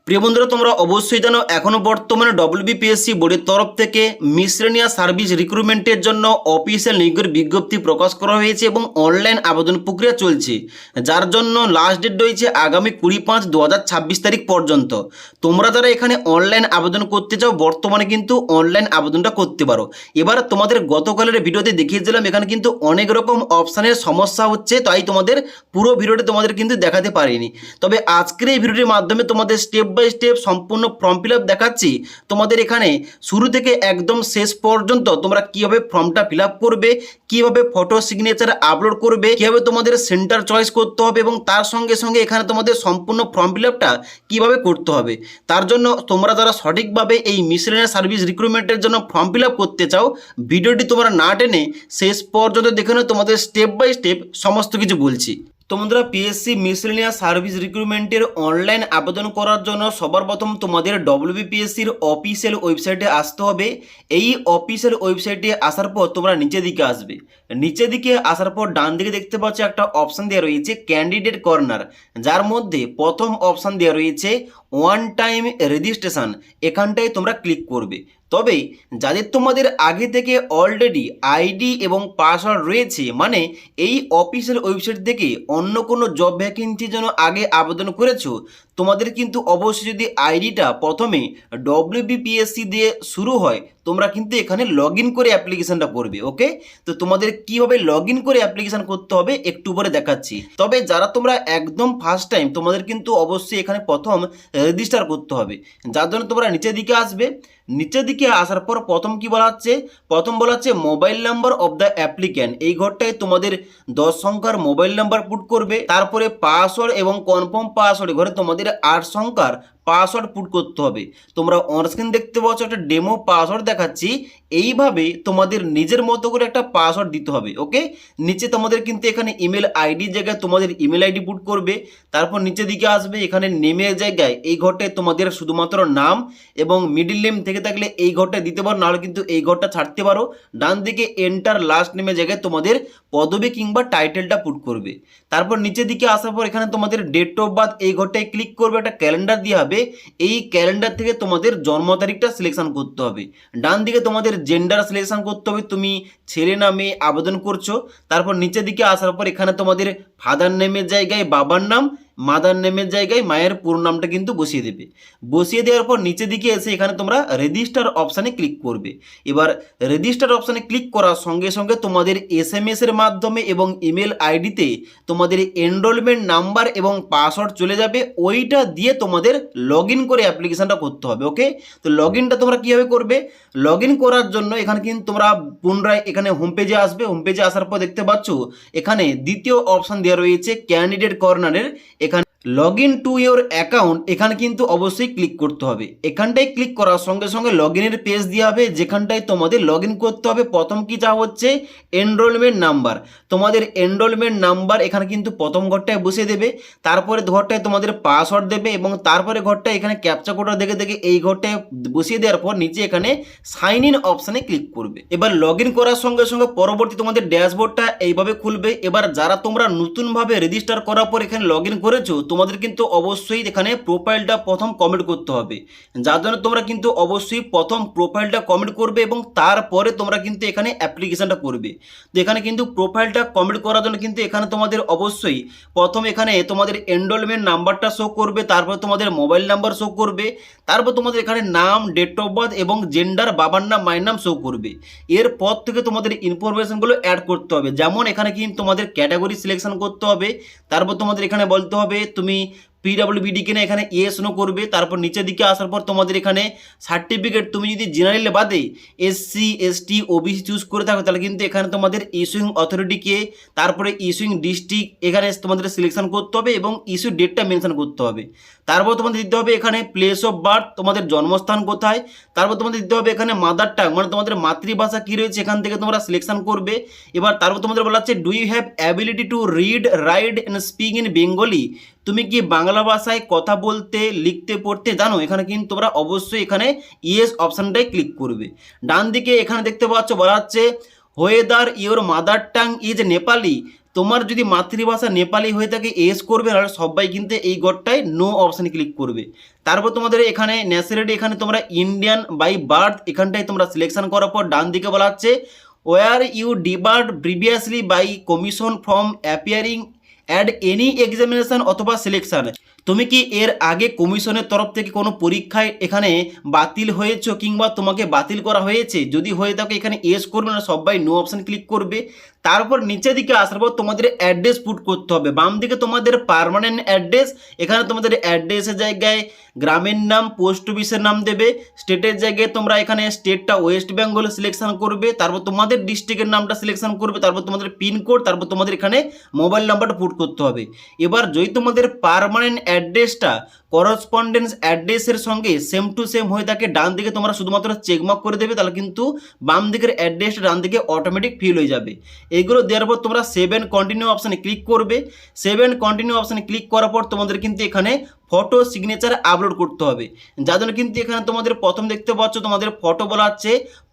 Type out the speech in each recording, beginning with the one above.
প্রিয় বন্ধুরা, তোমরা অবশ্যই জানো এখনও বর্তমানে ডব্লিউবিপিএসসি বোর্ডের তরফ থেকে মিসলেনিয়াস সার্ভিস রিক্রুটমেন্টের জন্য অফিসিয়াল নিয়োগের বিজ্ঞপ্তি প্রকাশ করা হয়েছে এবং অনলাইন আবেদন প্রক্রিয়া চলছে, যার জন্য লাস্ট ডেট রয়েছে আগামী 20/5/2026 তারিখ পর্যন্ত। তোমরা যারা এখানে অনলাইন আবেদন করতে চাও বর্তমানে কিন্তু অনলাইন আবেদনটা করতে পারো। এবার তোমাদের গতকালের ভিডিওতে দেখিয়েছিলাম এখানে কিন্তু অনেক রকম অপশানের সমস্যা হচ্ছে, তাই তোমাদের পুরো ভিডিওটি তোমাদের কিন্তু দেখাতে পারিনি। তবে আজকের এই ভিডিওটির মাধ্যমে তোমাদের স্টেপ বাই স্টেপ সম্পূর্ণ ফর্ম ফিল আপ দেখাচ্ছি। তোমাদের এখানে শুরু থেকে একদম শেষ পর্যন্ত তোমরা কিভাবে ফর্মটা ফিল আপ করবে, কিভাবে ফটো সিগনেচার আপলোড করবে, কিভাবে তোমাদের সেন্টার চয়েস করতে হবে এবং তার সঙ্গে সঙ্গে এখানে তোমাদের সম্পূর্ণ ফর্ম ফিল আপটা কীভাবে করতে হবে। তার জন্য তোমরা যারা সঠিকভাবে এই মিসলেনিয়াস সার্ভিস রিক্রুটমেন্টের জন্য ফর্ম ফিল আপ করতে চাও, ভিডিওটি তোমরা না টেনে শেষ পর্যন্ত দেখে নাও, তোমাদের স্টেপ বাই স্টেপ সমস্ত কিছু বলছি। তো বন্ধুরা, পিএসসি মিসলেনিয়াস সার্ভিস রিক্রুটমেন্টের অনলাইন আবেদন করার জন্য সবার প্রথম তোমাদের ডব্লিউবিপিএসসির অফিসিয়াল ওয়েবসাইটে আসতে হবে। এই অফিসিয়াল ওয়েবসাইটে আসার পর তোমরা নিচের দিকে আসবে। নিচের দিকে আসার পর ডান দিকে দেখতে পাচ্ছ একটা অপশান দেওয়া রয়েছে ক্যান্ডিডেট কর্নার, যার মধ্যে প্রথম অপশান দেওয়া রয়েছে ওয়ান টাইম রেজিস্ট্রেশন। এখানটায় তোমরা ক্লিক করবে। তবে যাদের তোমাদের আগে থেকে অলরেডি আইডি এবং পাসওয়ার্ড রয়েছে, মানে এই অফিসিয়াল ওয়েবসাইট থেকে অন্য কোনো জব ভ্যাকেন্সির জন্য আগে আবেদন করেছো, তোমাদের কিন্তু অবশ্যই যদি আইডিটা প্রথমে ডব্লিউবিপিএসসি দিয়ে শুরু হয়, তোমরা কিন্তু এখানে লগ ইন করে অ্যাপ্লিকেশানটা করবে। ওকে, তো তোমাদের কীভাবে লগ ইন করে অ্যাপ্লিকেশান করতে হবে একটু পরে দেখাচ্ছি। তবে যারা তোমরা একদম ফার্স্ট টাইম, তোমাদের কিন্তু অবশ্যই এখানে প্রথম রেজিস্টার করতে হবে, যার জন্য তোমরা নিচের দিকে আসবে। নিচের দিকে আসার পর প্রথম কি বলা হচ্ছে, প্রথম বলা হচ্ছে mobile number of the applicant. এই ঘরটায় তোমাদের 10 সংখ্যার মোবাইল নাম্বার পুট করবে। তারপরে পাসওয়ার্ড এবং কনফার্ম পাসওয়ার্ড ঘরে তোমাদের 8 সংখ্যার পাসওয়ার্ড পুট করতে হবে। তোমরা অনস্ক্রিন দেখতে পাচ্ছ একটা ডেমো পাসওয়ার্ড দেখাচ্ছি, এইভাবে তোমাদের নিজের মতো করে একটা পাসওয়ার্ড দিতে হবে। ওকে, নিচে তোমাদের কিন্তু এখানে ইমেল আইডির জায়গায় তোমাদের ইমেল আইডি পুট করবে। তারপর নিচের দিকে আসবে, এখানে নেমের জায়গায় এই ঘরটায় তোমাদের শুধুমাত্র নাম এবং মিডিল নেম থেকে থাকলে এই ঘরটায় দিতে পারো, নাহলে কিন্তু এই ঘরটা ছাড়তে পারো। ডান দিকে এন্টার লাস্ট নেমের জায়গায় তোমাদের পদবি কিংবা টাইটেলটা পুট করবে। তারপর নিচের দিকে আসার পর এখানে তোমাদের ডেট অফ বার্থ এই ঘরটায় ক্লিক করবে, একটা ক্যালেন্ডার দিয়ে হবে। এই ক্যালেন্ডার থেকে তোমাদের জন্ম তারিখটা সিলেকশন করতে হবে। ডান দিকে তোমাদের জেন্ডার সিলেকশন করতে হবে, তুমি ছেলে না মেয়ে আবেদন করছো। তারপর নিচের দিকে আসার পর এখানে তোমাদের ফাদার নেমের জায়গায় বাবার নাম, মাদার নেমের জায়গায় মায়ের পুরো নামটা কিন্তু বসিয়ে দেবে। বসিয়ে দেওয়ার পর নিচের দিকে এসে এখানে তোমরা রেজিস্টার অপশানে ক্লিক করবে। এবার রেজিস্টার অপশানে ক্লিক করার সঙ্গে সঙ্গে তোমাদের SMS এর মাধ্যমে এবং ইমেল আইডিতে তোমাদের এনরোলমেন্ট নাম্বার এবং পাসওয়ার্ড চলে যাবে। ওইটা দিয়ে তোমাদের লগ ইন করে অ্যাপ্লিকেশানটা করতে হবে। ওকে, তো লগ ইনটা তোমরা কীভাবে করবে, লগ ইন করার জন্য এখানে কিন্তু তোমরা পুনরায় এখানে হোম পেজে আসবে। হোম পেজে আসার পর দেখতে পাচ্ছ এখানে দ্বিতীয় অপশান দেওয়া রয়েছে ক্যান্ডিডেট কর্নারের, এখানে log in to your account, এখানে কিন্তু অবশ্যই ক্লিক করতে হবে। এখানটায় ক্লিক করার সঙ্গে সঙ্গে লগ ইনের পেজ দেওয়া হবে, যেখানটায় তোমাদের লগ ইন করতে হবে। প্রথম কি চাওয়া হচ্ছে এনরোলমেন্ট নাম্বার, তোমাদের এনরোলমেন্ট নাম্বার এখানে কিন্তু প্রথম ঘরটায় বসিয়ে দেবে। তারপরে ঘরটায় তোমাদের পাসওয়ার্ড দেবে এবং তারপরে ঘরটায় এখানে ক্যাপচা কোডটা দেখে দেখে এই ঘরটায় বসিয়ে দেওয়ার পর নিচে এখানে সাইন ইন অপশানে ক্লিক করবে। এবার লগ ইন করার সঙ্গে সঙ্গে পরবর্তী তোমাদের ড্যাশবোর্ডটা এইভাবে খুলবে। এবার যারা তোমরা নতুনভাবে রেজিস্টার করার পর এখানে লগ ইন করেছো, তোমাদের কিন্তু অবশ্যই এখানে প্রোফাইলটা প্রথম কমেন্ট করতে হবে, যার জন্য তোমরা কিন্তু অবশ্যই প্রথম প্রোফাইলটা কমেন্ট করবে এবং তারপরে তোমরা কিন্তু এখানে অ্যাপ্লিকেশানটা করবে। তো এখানে কিন্তু প্রোফাইলটা কমেন্ট করার জন্য কিন্তু এখানে তোমাদের অবশ্যই প্রথম এখানে তোমাদের এনরোলমেন্ট নাম্বারটা শো করবে, তারপর তোমাদের মোবাইল নাম্বার শো করবে, তারপর তোমাদের এখানে নাম, ডেট অফ বার্থ এবং জেন্ডার, বাবার নাম মায়ের নাম শো করবে। এরপর থেকে তোমাদের ইনফরমেশনগুলো অ্যাড করতে হবে, যেমন এখানে কিন্তু তোমাদের ক্যাটাগরি সিলেকশন করতে হবে। তারপর তোমাদের এখানে বলতে হবে তুমি পিডব্লিউবিডি কিনা, এখানে ইয়েস নো করবে। তারপর নিচের দিকে আসার পর তোমাদের এখানে সার্টিফিকেট, তুমি যদি জেনারেল বাদে SC ST OBC চুজ করে থাকো তাহলে কিন্তু এখানে তোমাদের ইস্যুইং অথরিটিকে, তারপরে ইস্যুইং ডিস্ট্রিক্ট এখানে তোমাদের সিলেকশন করতে হবে এবং ইস্যু ডেটটা মেনশন করতে হবে। তারপর তোমাদের দিতে হবে এখানে প্লেস অফ বার্থ, তোমাদের জন্মস্থান কোথায়। তারপর তোমাদের দিতে হবে এখানে মাদার টাং, মানে তোমাদের মাতৃভাষা কী রয়েছে, এখান থেকে তোমরা সিলেকশন করবে। এবার তারপর তোমাদের বলা হচ্ছে do you have ability to read, write and speak in Bengali, তুমি কি বাংলা ভাষায় কথা বলতে, লিখতে, পড়তে জানো। এখানে কিন্তু তোমরা অবশ্যই এখানে ইয়েস অপশানটাই ক্লিক করবে। ডান দিকে এখানে দেখতে পাচ্ছ বলা হচ্ছে whether your mother tongue is Nepali, তোমার যদি মাতৃভাষা নেপালি হয়ে থাকে এস করবে, আর সবাই কিন্তু এই ঘরটায় নো অপশানে ক্লিক করবে। তারপর তোমাদের এখানে ন্যাশনালিটি, এখানে তোমরা ইন্ডিয়ান বাই বার্থ এখানটায় তোমরা সিলেকশন করার পর ডান দিকে বলা হচ্ছে were you debarred previously by commission from appearing at any examination অথবা সিলেকশন। তুমি কি এর আগে কমিশনের তরফ থেকে কোনো পরীক্ষায় এখানে বাতিল হয়েছো কিংবা তোমাকে বাতিল করা হয়েছে? যদি হয়ে থাকে এখানে এস করবে না, সবাই নো অপশান ক্লিক করবে। তারপর নিচের দিকে আসার পর তোমাদের অ্যাড্রেস পুট করতে হবে। বাম দিকে তোমাদের পার্মানেন্ট অ্যাড্রেস, এখানে তোমাদের অ্যাড্রেসের জায়গায় গ্রামের নাম, পোস্ট অফিসের নাম দেবে। স্টেটের জায়গায় তোমরা এখানে স্টেটটা ওয়েস্ট বেঙ্গল সিলেকশন করবে। তারপর তোমাদের ডিস্ট্রিক্টের নামটা সিলেকশন করবে। তারপর তোমাদের পিনকোড, তারপর তোমাদের এখানে মোবাইল নাম্বারটা পুট করতে হবে। এবার যদি তোমাদের পার্মানেন্ট অ্যাড্রেসটা করসপন্ডেন্স অ্যাড্রেসের সঙ্গে সেম টু সেম হয়ে থাকে, ডান দিকে তোমরা শুধুমাত্র চেকমার্ক করে দেবে, তাহলে কিন্তু বাম দিকের অ্যাড্রেসটা ডান দিকে অটোমেটিক ফিল হয়ে যাবে। এইগুলো দেওয়ার পর তোমরা সেভ এন্ড কন্টিনিউ অপশানে ক্লিক করবে। সেভ এন্ড কন্টিনিউ অপশানে ক্লিক করার পর তোমাদের কিন্তু এখানে ফটো সিগনেচার আপলোড করতে হবে। যার জন্য কিন্তু এখানে তোমাদের প্রথম দেখতে পাচ্ছ তোমাদের ফটো বলা হচ্ছে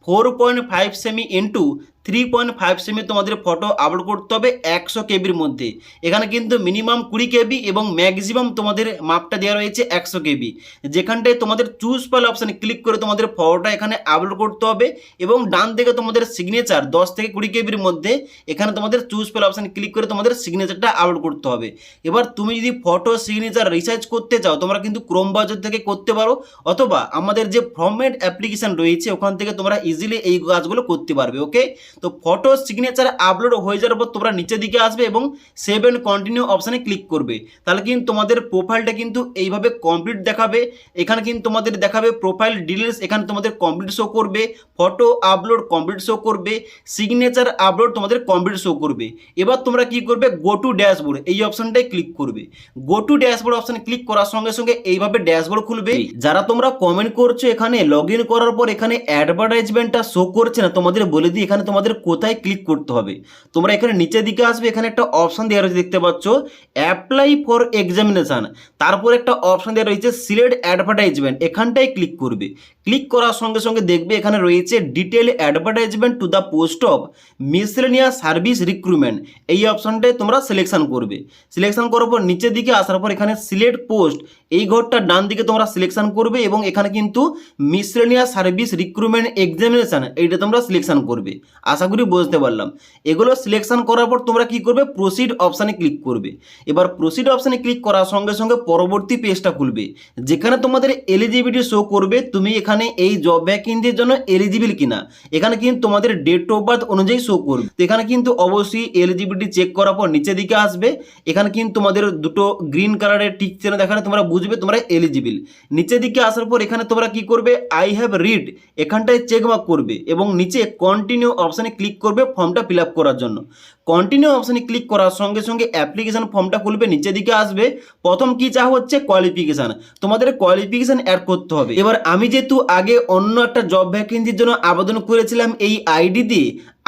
4.5 সেমি ইন্টু 3.5 সেমি তোমাদের ফটো আপলোড করতে হবে 100 কেবির মধ্যে। এখানে কিন্তু মিনিমাম 20 কেবি এবং ম্যাক্সিমাম তোমাদের মাপটা দেওয়া রয়েছে 100 কেবি। যেখানটায় তোমাদের চুজ ফাইল অপশানে ক্লিক করে তোমাদের ফটোটা এখানে আপলোড করতে হবে এবং ডান দিকে তোমাদের সিগনেচার 10 থেকে 20 কেবির মধ্যে এখানে তোমাদের চুজ ফাইল অপশানে ক্লিক করে তোমাদের সিগনেচারটা আপলোড করতে হবে। এবার তুমি যদি ফটো সিগনেচার রিসার্চ করতে চাও তোমরা কিন্তু ক্রোম ব্রাউজার থেকে করতে পারো, অথবা আমাদের যে ফরম্যাট অ্যাপ্লিকেশন রয়েছে ওখান থেকে তোমরা ইজিলি এই কাজগুলো করতে পারবে। ওকে, তো ফটো সিগনেচার আপলোড হয়ে যাওয়ার পর তোমরা নিচের দিকে আসবে এবং সেভ এন্ড কন্টিনিউ অপশানে ক্লিক করবে। তাহলে কিন্তু তোমাদের প্রোফাইলটা কিন্তু এইভাবে কমপ্লিট দেখাবে। এখানে কিন্তু তোমাদের দেখাবে প্রোফাইল ডিটেলস, এখানে তোমাদের কমপ্লিট শো করবে, ফটো আপলোড কমপ্লিট শো করবে, সিগনেচার আপলোড তোমাদের কমপ্লিট শো করবে। এবার তোমরা কি করবে, গো টু ড্যাশবোর্ড এই অপশানটাই ক্লিক করবে। গো টু ড্যাশবোর্ড অপশানে ক্লিক করার সঙ্গে সঙ্গে এইভাবে ড্যাশবোর্ড খুলবে। যারা তোমরা কমেন্ট করছো এখানে লগ ইন করার পর এখানে অ্যাডভার্টাইজমেন্টটা শো করছে না, তোমাদের বলে দিই এখানে তোমাদের কোথায় ক্লিক করতে হবে। তোমরা এখানে নিচের দিকে আসবে, এখানে একটা অপশান দেওয়া রয়েছে দেখতে পাচ্ছ অ্যাপ্লাই ফর এক্সামিনেশন, তারপর একটা অপশান দেওয়া রয়েছে সিলেক্ট অ্যাডভার্টাইজমেন্ট, এখানটায় ক্লিক করবে। ক্লিক করার সঙ্গে সঙ্গে দেখবে এখানে রয়েছে detail advertisement to the post of miscellaneous service recruitment, এই অপশানটায় তোমরা সিলেকশন করবে। সিলেকশন করার পর নিচের দিকে আসার পর এখানে সিলেক্ট পোস্ট এই ঘরটা ডান দিকে তোমরা সিলেকশন করবে এবং এখানে কিন্তু মিসেলেনিয়াস সার্ভিস রিক্রুটমেন্ট এক্সামিনেশন এইটা তোমরা সিলেকশন করবে। আশা করি বুঝতে পারলাম। এগুলো সিলেকশন করার পর তোমরা কি করবে, প্রসিড অপশানে ক্লিক করবে। এবার প্রসিড অপশানে ক্লিক করার সঙ্গে সঙ্গে পরবর্তী পেজটা খুলবে, যেখানে তোমাদের এলিজিবিলিটি শো করবে তুমি এখানে এই জব ভ্যাকেন্সির জন্য এলিজিবল কিনা। এখানে কিন্তু তোমাদের ডেট অফ বার্থ অনুযায়ী শো করবে। তো এখানে কিন্তু অবশ্যই এলিজিবিলিটি চেক করার পর নিচের দিকে আসবে, এখানে কিন্তু তোমাদের দুটো গ্রিন কালারের টিক চিহ্ন দেখালে তোমরা বুঝবে তোমরা এলিজিবল। নিচের দিকে আসার পর এখানে তোমরা কি করবে, আই হ্যাভ রিড এখানটায় চেক মার্ক করবে এবং নিচে কন্টিনিউ অপশানে ক্লিক করবে ফর্মটা ফিল আপ করার জন্য। কন্টিনিউ অপশানে ক্লিক করার সঙ্গে সঙ্গে অ্যাপ্লিকেশন ফর্মটা খুলবে। নিচের দিকে আসবে, প্রথম কি চাওয়া হচ্ছে কোয়ালিফিকেশান, তোমাদের কোয়ালিফিকেশান অ্যাড করতে হবে। এবার আমি যেহেতু আগে অন্য একটা জব ভ্যাকেন্সির জন্য আবেদন করেছিলাম এই আইডি দিয়ে,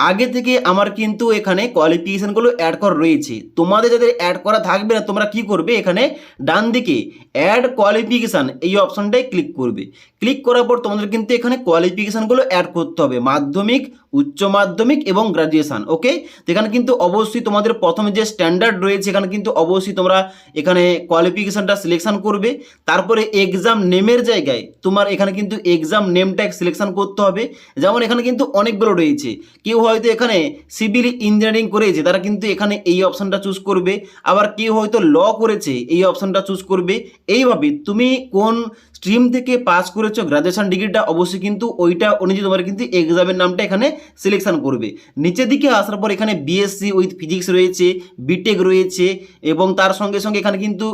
আগে থেকে আমার কিন্তু এখানে কোয়ালিফিকেশানগুলো অ্যাড করা রয়েছে। তোমাদের যাদের অ্যাড করা থাকবে না তোমরা কি করবে, এখানে ডান দিকে অ্যাড কোয়ালিফিকেশান এই অপশানটায় ক্লিক করবে। ক্লিক করার পর তোমাদের কিন্তু এখানে কোয়ালিফিকেশানগুলো অ্যাড করতে হবে, মাধ্যমিক, উচ্চ মাধ্যমিক এবং গ্রাজুয়েশান। ওকে, তো এখানে কিন্তু অবশ্যই তোমাদের প্রথমে যে স্ট্যান্ডার্ড রয়েছে এখানে কিন্তু অবশ্যই তোমরা এখানে কোয়ালিফিকেশানটা সিলেকশন করবে। তারপরে এক্সাম নেমের জায়গায় তোমার এখানে কিন্তু এক্সাম নেমটা সিলেকশন করতে হবে। যেমন এখানে কিন্তু অনেকগুলো রয়েছে, কেউ হয়তো এখানে সিভিল ইঞ্জিনিয়ারিং করেছে তারা কিন্তু এখানে এই অপশানটা চুজ করবে, আবার কেউ হয়তো ল করেছে এই অপশানটা চুজ করবে। এইভাবে তুমি কোন স্ট্রিম থেকে পাস করেছো গ্রাজুয়েশন ডিগ্রিটা অবশ্যই কিন্তু ওইটা অনুযায়ী তোমার কিন্তু এক্সামের নামটা এখানে সিলেকশন করবে। নিচের দিকে আসার পর এখানে বিএসসি উইথ ফিজিক্স রয়েছে, বিটেক রয়েছে এবং তার সঙ্গে সঙ্গে এখানে কিন্তু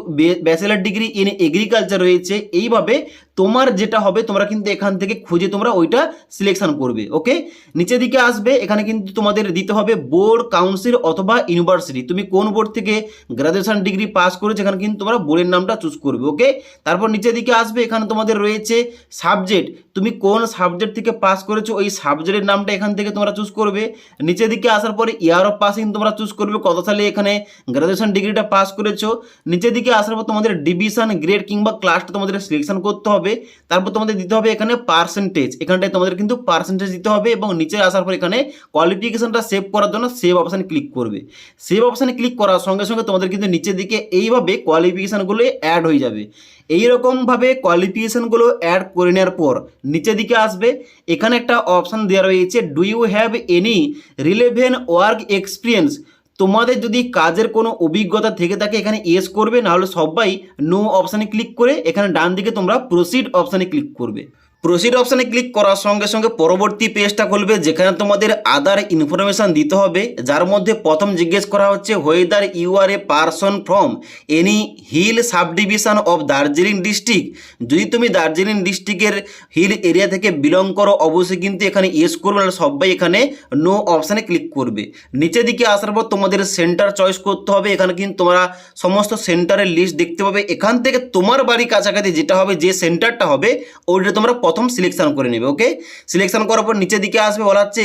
ব্যাচেলার ডিগ্রি ইন এগ্রিকালচার রয়েছে। এইভাবে তোমার যেটা হবে তোমরা কিন্তু এখান থেকে খুঁজে তোমরা ওইটা সিলেকশন করবে। ওকে, নিচের দিকে আসবে, এখানে কিন্তু তোমাদের দিতে হবে বোর্ড, কাউন্সিল অথবা ইউনিভার্সিটি, তুমি কোন বোর্ড থেকে গ্রাজুয়েশন ডিগ্রি পাস করেছো এখানে কিন্তু তোমরা বোর্ডের নামটা চুজ করবে। ওকে, তারপর নিচের দিকে আসবে, এখানে তোমাদের রয়েছে সাবজেক্ট, তুমি কোন সাবজেক্ট থেকে পাস করেছো ওই সাবজেক্টের নামটা এখান থেকে তোমরা চুজ করবে। নিচের দিকে আসার পরে ইয়ার অফ পাসিং তোমরা চুজ করবে, কত সালে এখানে গ্রাজুয়েশন ডিগ্রিটা পাস করেছো। নিচের দিকে আসার পর তোমাদের ডিভিশন, গ্রেড কিংবা ক্লাসটা তোমাদের সিলেকশন করতে হবে। হবে। তারপর তোমাদের দিতে হবে এখানে পার্সেন্টেজ, এখানটায় তোমাদের কিন্তু পার্সেন্টেজ দিতে হবে এবং নিচে আসার পর এখানে কোয়ালিফিকেশনটা সেভ করার জন্য সেভ অপশানে ক্লিক করবে। সেভ অপশানে ক্লিক করার সঙ্গে সঙ্গে তোমাদের কিন্তু নিচের দিকে এইভাবে কোয়ালিফিকেশানগুলো অ্যাড হয়ে যাবে। এইরকমভাবে কোয়ালিফিকেশানগুলো অ্যাড করে নেওয়ার পর নিচের দিকে আসবে, এখানে একটা অপশান দেওয়া রয়েছে do you have any relevant work experience. তোমাদের যদি কাজের কোনো অভিজ্ঞতা থেকে থাকে এখানে ইয়েস করবে, নাহলে সবাই নো অপশানে ক্লিক করে এখানে ডান দিকে তোমরা প্রসিড অপশানে ক্লিক করবে। প্রসিড অপশানে ক্লিক করার সঙ্গে সঙ্গে পরবর্তী পেজটা খুলবে, যেখানে তোমাদের আদার ইনফরমেশান দিতে হবে, যার মধ্যে প্রথম জিজ্ঞেস করা হচ্ছে whether you are a person from any hill sub division of Darjeeling district. যদি তুমি দার্জিলিং ডিস্ট্রিক্টের হিল এরিয়া থেকে বিলং করো অবশ্যই কিন্তু এখানে ইয়েস করবে, নাহলে সবাই এখানে নো অপশানে ক্লিক করবে। নিচের দিকে আসার পর তোমাদের সেন্টার চয়েস করতে হবে, এখানে কিন্তু তোমরা সমস্ত সেন্টারের লিস্ট দেখতে পাবে। এখান থেকে তোমার বাড়ি কাছাকাছি যেটা হবে, যে সেন্টারটা হবে ওইটা তোমরা প্রথম সিলেকশন করে নেবে। ওকে, সিলেকশন করার পর নিচের দিকে আসবে, বলা হচ্ছে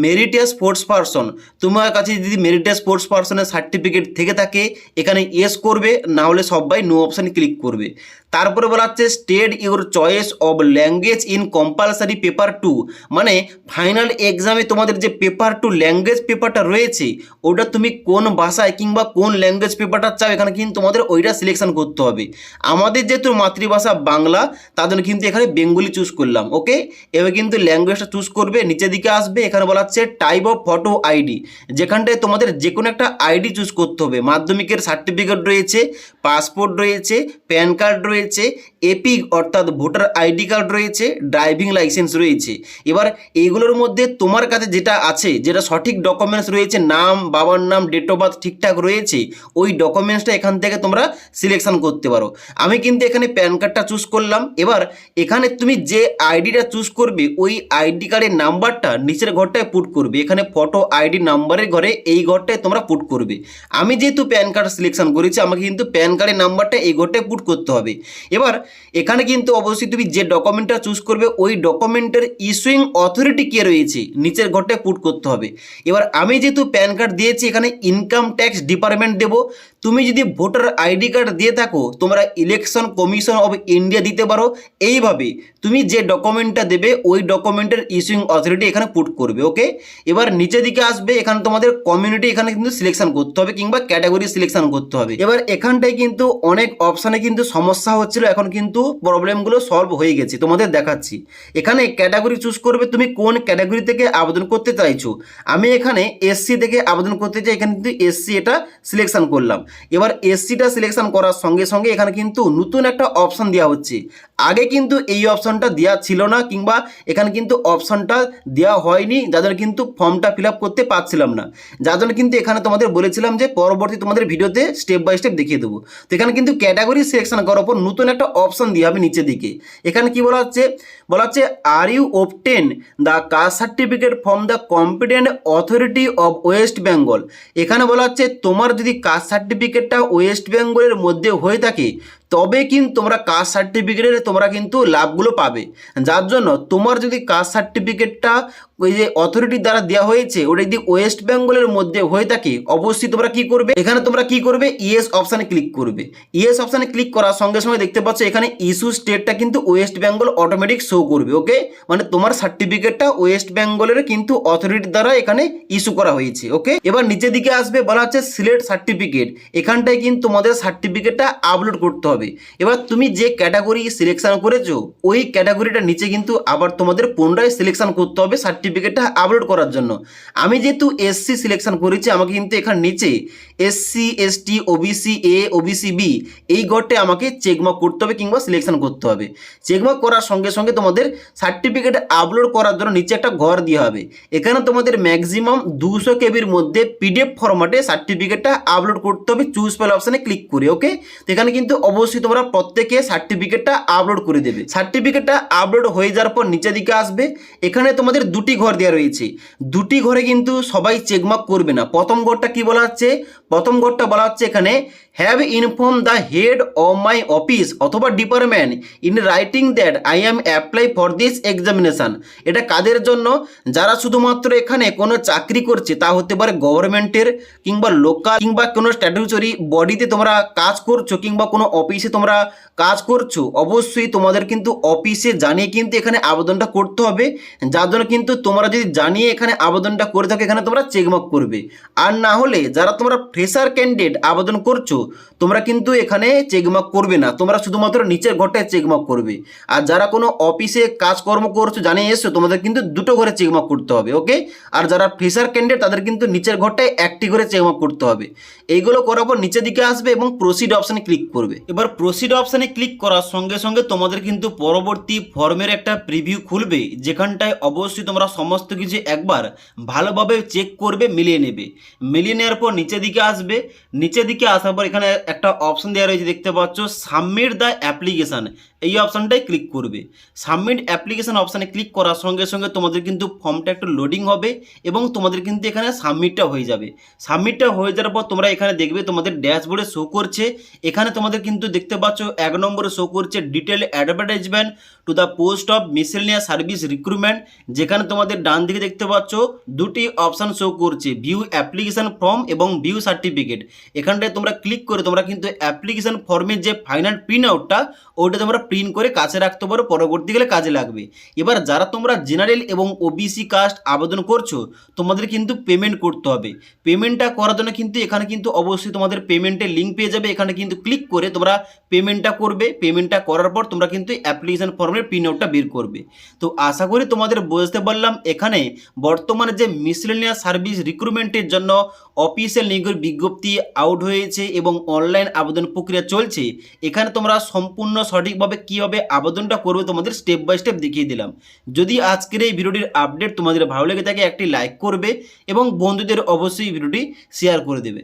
মেরিটিয়াস স্পোর্টস পারসন। তোমার কাছে যদি মেরিটিয়াস স্পোর্টস পারসনের সার্টিফিকেট থেকে থাকে এখানে ইয়েস করবে, না হলে সবাই নো অপশানে ক্লিক করবে। তারপরে বলা হচ্ছে state your choice of language in compulsory paper 2, মানে ফাইনাল এক্সামে তোমাদের যে পেপার 2 ল্যাঙ্গুয়েজ পেপারটা রয়েছে ওটা তুমি কোন ভাষায় কিংবা কোন ল্যাঙ্গুয়েজ পেপারটা চাও এখানে কিন্তু তোমাদের ওইটা সিলেকশন করতে হবে। আমাদের যেহেতু মাতৃভাষা বাংলা তার জন্য কিন্তু এখানে বেঙ্গলি চুজ করলাম। ওকে, এবার কিন্তু ল্যাঙ্গুয়েজটা চুজ করবে। নিচের দিকে আসবে, এখানে বলা হচ্ছে টাইপ অফ ফটো আইডি, যেখানটায় তোমাদের যে কোনো একটা আইডি চুজ করতে হবে। মাধ্যমিকের সার্টিফিকেট রয়েছে, পাসপোর্ট রয়েছে, প্যান কার্ড রয়েছে, এপি অর্থাৎ ভোটার আইডি কার্ড রয়েছে, ড্রাইভিং লাইসেন্স রয়েছে। এবার এইগুলোর মধ্যে তোমার কাছে যেটা আছে, যেটা সঠিক ডকুমেন্টস রয়েছে, নাম, বাবার নাম, ডেট অফ বার্থ ঠিকঠাক রয়েছে, ওই ডকুমেন্টসটা এখান থেকে তোমরা সিলেকশন করতে পারো। আমি কিন্তু এখানে প্যান কার্ডটা চুজ করলাম। এবার এখানে তুমি যে আইডিটা চুজ করবে ওই আইডি কার্ডের নাম্বারটা নিচের ঘরটায় পুট করবে। এখানে ফটো আইডি নাম্বারের ঘরে এই ঘরটায় তোমরা পুট করবে। আমি যেহেতু প্যান কার্ড সিলেকশন করেছি আমাকে কিন্তু প্যান কার্ডের নাম্বারটা এই ঘরটায় পুট করতে হবে। এবার এখানে কিন্তু অবশ্যই তুমি যে ডকুমেন্টটা চুজ করবে ওই ডকুমেন্টের ইস্যুইং অথরিটি কে রয়েছে নিচের ঘরটায় পুট করতে হবে। এবার আমি যেহেতু প্যান কার্ড দিয়েছি এখানে ইনকাম ট্যাক্স ডিপার্টমেন্ট দেবো। তুমি যদি ভোটার আইডি কার্ড দিয়ে থাকো তোমরা ইলেকশন কমিশন অফ ইন্ডিয়া দিতে পারো। এইভাবে তুমি যে ডকুমেন্টটা দেবে ওই ডকুমেন্টের ইস্যুইং অথরিটি এখানে পুট করবে। ওকে, এবার নিচের দিকে আসবে, এখানে তোমাদের কমিউনিটি এখানে কিন্তু সিলেকশন করতে হবে কিংবা ক্যাটাগরি সিলেকশন করতে হবে। এবার এখানটায় কিন্তু অনেক অপশানে কিন্তু সমস্যা হচ্ছিল, এখন কিন্তু প্রবলেমগুলো সলভ হয়ে গেছে, তোমাদের দেখাচ্ছি। এখানে ক্যাটাগরি চুজ করবে, তুমি কোন ক্যাটাগরি থেকে আবেদন করতে চাইছো। আমি এখানে এসসি থেকে আবেদন করতে চাই, এখানে কিন্তু এসসি এটা সিলেকশন করলাম। এবার এসসিটা সিলেকশন করার সঙ্গে সঙ্গে এখানে কিন্তু নতুন একটা অপশান দেওয়া হচ্ছে। আগে কিন্তু এই অপশানটা দেওয়া ছিল না, কিংবা এখানে কিন্তু অপশানটা দেওয়া হয়নি, যাদের কিন্তু ফর্মটা ফিল আপ করতে পারছিলাম না, যার জন্য কিন্তু এখানে তোমাদের বলেছিলাম যে পরবর্তী তোমাদের ভিডিওতে স্টেপ বাই স্টেপ দেখিয়ে দেবো। তো এখানে কিন্তু ক্যাটাগরি সিলেকশন করার পর নতুন একটা অপশান দিয়ে হবে নিচের দিকে। এখানে কি বলা হচ্ছে, are you obtain the caste certificate from the competent authority of West Bengal. এখানে বলা হচ্ছে তোমার যদি কাস্ট সার্টিফিকেটটা ওয়েস্ট বেঙ্গলের মধ্যে হয়ে থাকে তবে কিন্তু তোমরা কাস্ট সার্টিফিকেটের তোমরা কিন্তু লাভগুলো পাবে। যার জন্য তোমার যদি কাস্ট সার্টিফিকেটটা ওই যে অথরিটির দ্বারা দেওয়া হয়েছে ওটা যদি ওয়েস্ট বেঙ্গলের মধ্যে হয়ে থাকে অবশ্যই তোমরা কি করবে, এখানে তোমরা কি করবে, ইয়েস অপশানে ক্লিক করবে। ইয়েস অপশানে ক্লিক করার সঙ্গে সঙ্গে দেখতে পাচ্ছ এখানে ইস্যু স্টেটটা কিন্তু ওয়েস্ট বেঙ্গল অটোমেটিক শো করবে। ওকে, মানে তোমার সার্টিফিকেটটা ওয়েস্ট বেঙ্গলের কিন্তু অথরিটির দ্বারা এখানে ইস্যু করা হয়েছে। ওকে, এবার নিচের দিকে আসবে, বলা হচ্ছে সিলেক্ট সার্টিফিকেট। এখানটায় কিন্তু তোমাদের সার্টিফিকেটটা আপলোড করতে হবে। এবার তুমি যে ক্যাটাগরি সিলেকশন করেছো ওই ক্যাটাগরিটা নিচে কিন্তু আবার তোমাদের পুনরায় সিলেকশন করতে হবে সার্টিফিকেটটা আপলোড করার জন্য। আমি যেহেতু এসসি সিলেকশন করেছি আমাকে কিন্তু এখানে নিচে SC ST OBC A OBC B এই ঘরটে আমাকে চেকমার্ক করতে হবে কিংবা সিলেকশন করতে হবে। চেকমার্ক করার সঙ্গে সঙ্গে তোমাদের সার্টিফিকেট আপলোড করার জন্য নিচে একটা ঘর দেওয়া হবে। এখানে তোমাদের ম্যাক্সিমাম 200 কেবির মধ্যে পিডিএফ ফরম্যাটে সার্টিফিকেটটা আপলোড করতে হবে চুজ ফাইল অপশানে ক্লিক করে। ওকে, তো এখানে কিন্তু অবশ্যই তোমরা প্রত্যেকে সার্টিফিকেটটা আপলোড করে দেবে। সার্টিফিকেটটা আপলোড হয়ে যাওয়ার পর নিচের দিকে আসবে, এখানে তোমাদের দুটি ঘর দেওয়া রয়েছে। দুটি ঘরে কিন্তু সবাই চেকমার্ক করবে না। প্রথম ঘরটা কি বলা হচ্ছে, প্রথম ঘরটা বলা হচ্ছে এখানে have inform the head of my office অথবা department in writing that I am apply for this examination. এটা কাদের জন্য? যারা শুধুমাত্র এখানে কোনো চাকরি করছে, তা হতে পারে গভর্নমেন্টের কিংবা লোকাল কিংবা কোনো স্ট্যাটুটরি বডিতে তোমরা কাজ করছো কিংবা কোনো অফিসে তোমরা কাজ করছো, অবশ্যই তোমাদের কিন্তু অফিসে জানিয়ে কিন্তু এখানে আবেদনটা করতে হবে। যার জন্য কিন্তু তোমরা যদি জানিয়ে এখানে আবেদনটা করে থাকো, এখানে তোমরা চেকমার্ক করবে। আর না হলে যারা তোমরা ফ্রেশার ক্যান্ডিডেট আবেদন করছো, তোমরা কিন্তু এখানে চেকমার্ক করবে না, তোমরা শুধুমাত্র নিচের ঘরটায় চেকমার্ক করবে। আর যারা কোনো অফিসে কাজকর্ম করছো জানিয়ে এসছো, তোমাদের কিন্তু দুটো ঘরে চেকমার্ক করতে হবে, ওকে। আর যারা ফ্রেশার ক্যান্ডিডেট তাদের কিন্তু নিচের ঘরটায় একটি করে চেকমার্ক করতে হবে। এইগুলো করার পর নিচের দিকে আসবে এবং প্রসিড অপশানে ক্লিক করবে। এবার প্রসিড অপশানে ক্লিক করার সঙ্গে সঙ্গে তোমাদের কিন্তু পরবর্তী ফর্মের একটা প্রিভিউ খুলবে, যেখানটায় অবশ্যই তোমরা সমস্ত কিছু একবার ভালোভাবে চেক করবে, মিলিয়ে নেবে। মিলিয়ে নেওয়ার পর নিচের দিকে আসবে। নিচের দিকে আসার পর এখানে একটা অপশন দেওয়া রয়েছে, দেখতে পাচ্ছ, সাবমিট দ্য অ্যাপ্লিকেশান। এই অপশানটাই ক্লিক করবে। সাবমিট অ্যাপ্লিকেশান অপশানে ক্লিক করার সঙ্গে সঙ্গে তোমাদের কিন্তু ফর্মটা একটু লোডিং হবে এবং তোমাদের কিন্তু এখানে সাবমিটটা হয়ে যাবে। সাবমিটটা হয়ে যাওয়ার পর তোমরা এখানে দেখবে তোমাদের ড্যাশবোর্ডে শো করছে। এখানে তোমাদের কিন্তু দেখতে পাচ্ছ 1 নম্বরে শো করছে detail advertisement to the post of miscellaneous service recruitment, যেখানে তোমাদের ডান দিকে দেখতে পাচ্ছ দুটি অপশান শো করছে, ভিউ অ্যাপ্লিকেশান ফর্ম এবং ভিউ সার্টিফিকেট। এখানটায় তোমরা ক্লিক করে তোমরা কিন্তু অ্যাপ্লিকেশান ফর্মের যে ফাইনাল প্রিন্ট আউটটা ওইটা তোমরা প্রিন্ট করে কাছে রাখতে পারো, পরবর্তীকালে কাজে লাগবে। এবার যারা তোমরা জেনারেল এবং ওবিসি কাস্ট আবেদন করছো, তোমাদের কিন্তু পেমেন্ট করতে হবে। পেমেন্টটা করার জন্য কিন্তু এখানে কিন্তু অবশ্যই তোমাদের পেমেন্টের লিঙ্ক পেয়ে যাবে। এখানে কিন্তু ক্লিক করে তোমরা পেমেন্টটা করবে। পেমেন্টটা করার পর তোমরা কিন্তু অ্যাপ্লিকেশান ফর্মের প্রিন্ট আউটটা বের করবে। তো আশা করি তোমাদের বুঝতে পারলাম এখানে বর্তমানে যে মিসেলেনিয়াস সার্ভিস রিক্রুটমেন্টের জন্য অফিসিয়াল নিয়োগের বিজ্ঞপ্তি আউট হয়েছে এবং অনলাইন আবেদন প্রক্রিয়া চলছে। এখানে তোমরা সম্পূর্ণ সঠিকভাবে কীভাবে আবেদনটা করবে তোমাদের স্টেপ বাই স্টেপ দেখিয়ে দিলাম। যদি আজকের এই ভিডিওটির আপডেট তোমাদের ভালো লেগে থাকে, একটি লাইক করবে এবং বন্ধুদের অবশ্যই ভিডিওটি শেয়ার করে দেবে।